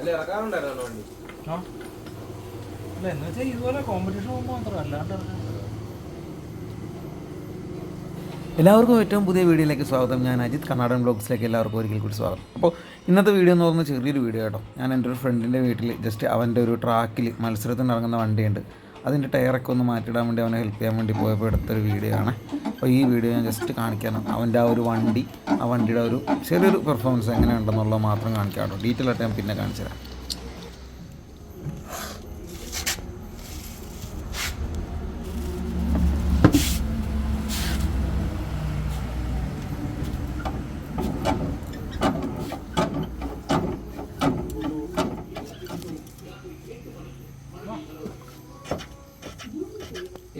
അല്ല എന്ന് വെച്ചാൽ ഇതുപോലെ കോമ്പറ്റീഷൻ പോകുമ്പോൾ മാത്രം അല്ലാണ്ട് എല്ലാവർക്കും ഏറ്റവും പുതിയ വീഡിയോയിലേക്ക് സ്വാഗതം. ഞാൻ അജിത്, കർണാടൻ ബ്ലോഗ്സിലേക്ക് എല്ലാവർക്കും ഒരിക്കൽ കൂടി സ്വാഗതം. അപ്പോൾ ഇന്നത്തെ വീഡിയോ എന്ന് പറയുന്നത് ചെറിയൊരു വീഡിയോ കേട്ടോ. ഞാൻ എൻ്റെ ഒരു ഫ്രണ്ടിൻ്റെ വീട്ടിൽ ജസ്റ്റ് അവൻ്റെ ഒരു ട്രാക്കിൽ മത്സരത്തിന് ഇറങ്ങുന്ന വണ്ടിയുണ്ട്, അതിൻ്റെ ടയറൊക്കെ ഒന്ന് മാറ്റിയിടാൻ വേണ്ടി അവനെ ഹെൽപ്പ് ചെയ്യാൻ വേണ്ടി പോയപ്പോൾ എടുത്തൊരു വീഡിയോ ആണ്. അപ്പോൾ ഈ വീഡിയോ ഞാൻ ജസ്റ്റ് കാണിക്കാനാണ് അവൻ്റെ ആ ഒരു വണ്ടി, ആ വണ്ടിയുടെ ഒരു ചെറിയൊരു പെർഫോമൻസ് എങ്ങനെയുണ്ടെന്നുള്ളത് മാത്രം കാണിക്കാം കേട്ടോ. ഡീറ്റെയിൽ ആയിട്ട് ഞാൻ പിന്നെ കാണിച്ചു തരാം.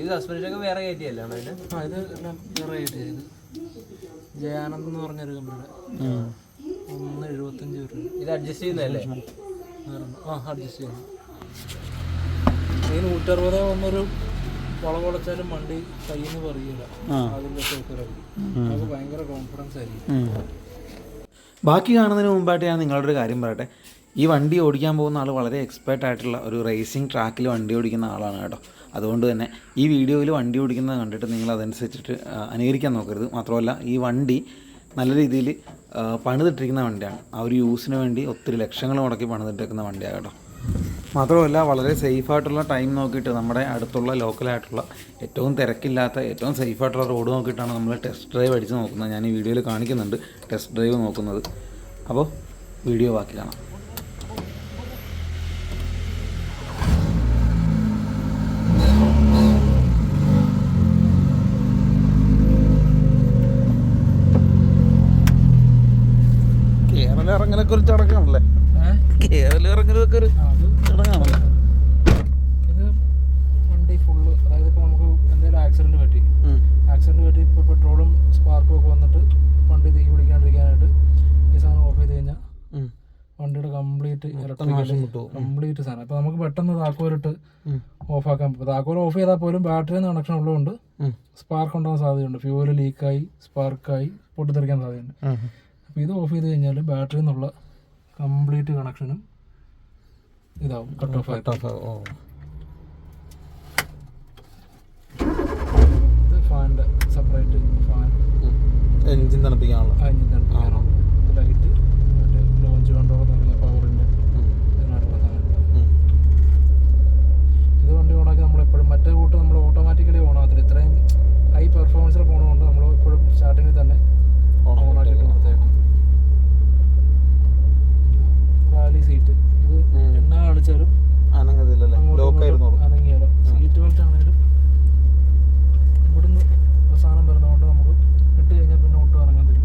ഇത് സസ്പെൻഷനൊക്കെ വേറെ കയറ്റിയല്ലേ ഇത് എല്ലാം വേറെ കയറ്റി. ഇത് ജയാനന്ദ് എന്ന് പറഞ്ഞൊരു കമ്പനിയുടെ 175 രൂപ. ഇത് അഡ്ജസ്റ്റ് ചെയ്യുന്നതല്ലേ? അഡ്ജസ്റ്റ് ചെയ്യുന്നു. ഈ 160 വന്നൊരു വളച്ചാലും വണ്ടി കയ്യിൽ നിന്ന് പറയില്ല. അതിൻ്റെ നമുക്ക് ഭയങ്കര കോൺഫിഡൻസ് ആയിരിക്കും. ബാക്കി കാണുന്നതിന് മുമ്പായിട്ട് ഞാൻ നിങ്ങളോടൊരു കാര്യം പറയട്ടെ. ഈ വണ്ടി ഓടിക്കാൻ പോകുന്ന ആൾ വളരെ എക്സ്പേർട്ട് ആയിട്ടുള്ള ഒരു റേസിംഗ് ട്രാക്കിൽ വണ്ടി ഓടിക്കുന്ന ആളാണ് കേട്ടോ. അതുകൊണ്ട് തന്നെ ഈ വീഡിയോയിൽ വണ്ടി ഓടിക്കുന്നത് കണ്ടിട്ട് നിങ്ങൾ അതനുസരിച്ചിട്ട് അനുകരിക്കാൻ നോക്കരുത്. മാത്രമല്ല ഈ വണ്ടി നല്ല രീതിയിൽ പണിതിട്ടിരിക്കുന്ന വണ്ടിയാണ്. ആ ഒരു യൂസിന് വേണ്ടി ഒത്തിരി ലക്ഷങ്ങൾ മുടക്കി പണിതിട്ടിരിക്കുന്ന വണ്ടിയാണ് കേട്ടോ. മാത്രമല്ല വളരെ സേഫായിട്ടുള്ള ടൈം നോക്കിയിട്ട് നമ്മുടെ അടുത്തുള്ള ലോക്കലായിട്ടുള്ള ഏറ്റവും തിരക്കില്ലാത്ത ഏറ്റവും സേഫായിട്ടുള്ള റോഡ് നോക്കിയിട്ടാണ് നമ്മൾ ടെസ്റ്റ് ഡ്രൈവ് അടിച്ച് നോക്കുന്നത്. ഞാൻ ഈ വീഡിയോയിൽ കാണിക്കുന്നുണ്ട് ടെസ്റ്റ് ഡ്രൈവ് നോക്കുന്നത്. അപ്പോൾ വീഡിയോ ബാക്കി കാണാം. ഇറങ്ങലൊക്കെ ഒരു ചടങ്ങാണല്ലേ? ഇറങ്ങലൊക്കെ ഒരു ചടങ്ങാണല്ലേ? ഇത് വണ്ടി ഫുള്ള്, അതായത് ഇപ്പോൾ നമുക്ക് എന്തെങ്കിലും ആക്സിഡൻറ്റ് പറ്റി ഇപ്പോൾ പെട്രോളും സ്പാർക്കും ഒക്കെ വന്നിട്ട് വണ്ടി തീ പിടിക്കാണ്ടിരിക്കാനായിട്ട് ഈ സാധനം ഓഫ് ചെയ്ത് കഴിഞ്ഞാൽ വണ്ടിയുടെ കംപ്ലീറ്റ് കംപ്ലീറ്റ് സാധനം. ഇപ്പോൾ നമുക്ക് പെട്ടെന്ന് താക്കോലിട്ട് ഓഫാക്കാൻ പറ്റും. താക്കോൽ ഓഫ് ചെയ്താൽ പോലും ബാറ്ററിന്ന് കണക്ഷൻ ഉള്ളതുകൊണ്ട് സ്പാർക്ക് ഉണ്ടാകാൻ സാധ്യതയുണ്ട്. ഫ്യൂവൽ ലീക്കായി സ്പാർക്കായി പൊട്ടിത്തെറിക്കാൻ സാധ്യതയുണ്ട്. അപ്പോൾ ഇത് ഓഫ് ചെയ്ത് കഴിഞ്ഞാൽ ബാറ്ററിയിൽ നിന്നുള്ള കംപ്ലീറ്റ് കണക്ഷനും ഇതാവും, കട്ട് ഓഫ് ആവും. ഇത് ഫാനിൻ്റെ സെപ്പറേറ്റ് ഫാൻ, എൻജിൻ തണുപ്പിക്കാനുള്ള ഇത് ലൈറ്റ്, മറ്റേ ലോഞ്ച് കൺട്രോൾ തുടങ്ങിയ പവറിൻ്റെ ഇതിനായിട്ടുള്ള സാധനങ്ങൾ. ഇത് വണ്ടി ഓണാക്കി നമ്മളെപ്പോഴും മറ്റേ കൂട്ട് നമ്മൾ ഓട്ടോമാറ്റിക്കലി ഓണാകത്തില്ല. ഇത്രയും ഹൈ പെർഫോമൻസിൽ പോകുന്നതുകൊണ്ട് നമ്മൾ എപ്പോഴും സ്റ്റാർട്ടിങ്ങിൽ തന്നെ ഓണാക്കിയിട്ട് കൊടുത്തേക്കും. റാലി സീറ്റ്, ഇത് എണ്ണ കാണിച്ചാലും അനങ്ങിയാലോ. സീറ്റ് ബെൽറ്റ് ആണെങ്കിലും ഇവിടുന്ന് സാധനം വരുന്നതുകൊണ്ട് നമുക്ക് ഇട്ട് കഴിഞ്ഞാൽ പിന്നെ ഒട്ടും അനങ്ങത്തില്ല.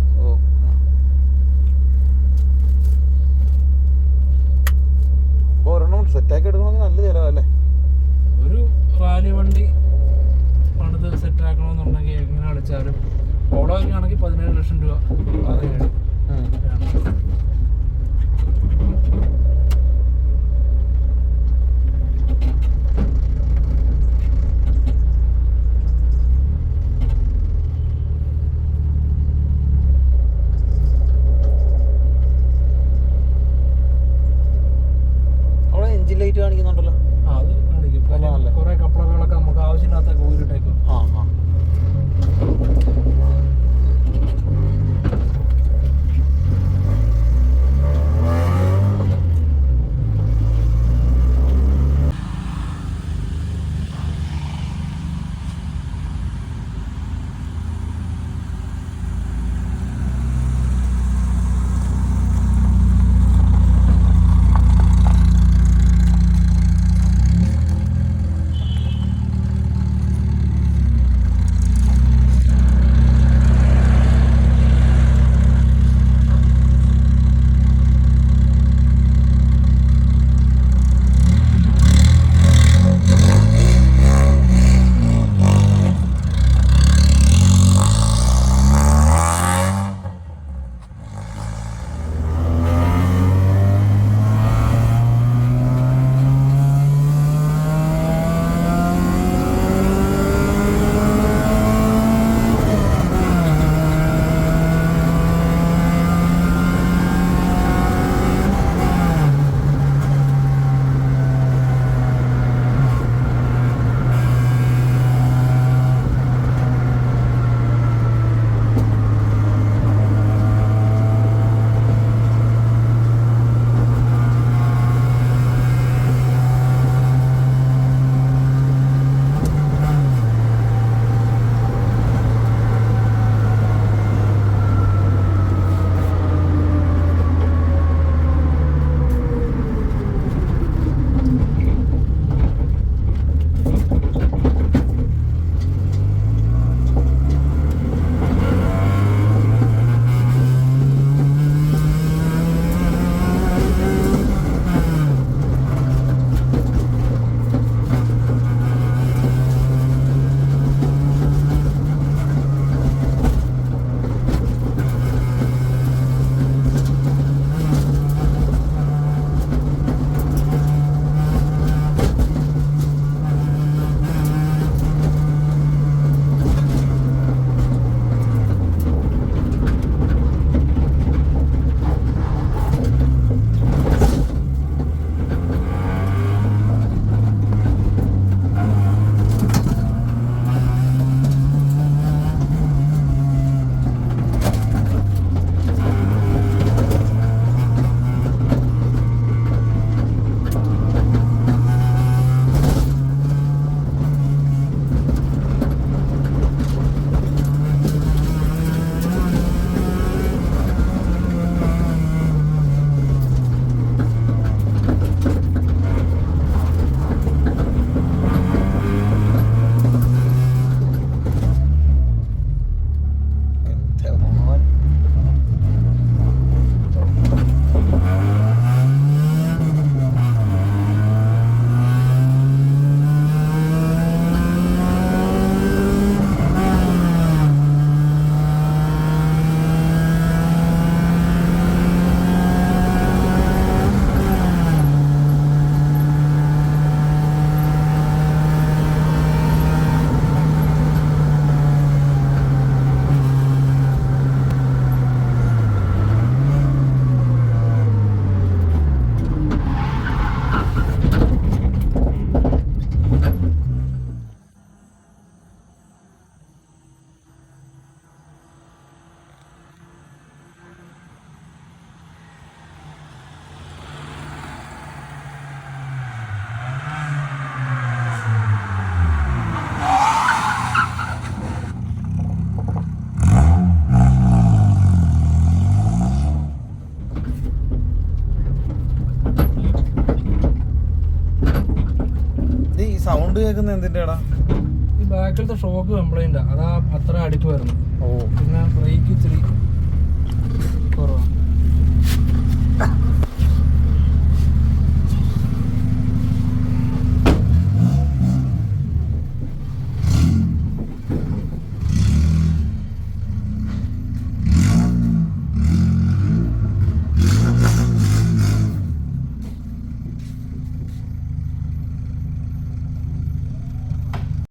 കേൾക്കുന്നത് എന്തിൻ്റെടാ? ഈ ബാക്കിലത്തെ ഷോക്ക് കംപ്ലൈൻറ്റാണ്, അതാ അത്ര അടുപ്പ് വരുന്നു. ഓ, പിന്നെ ബ്രേക്ക് ഇച്ചിരി കുറവാണ്.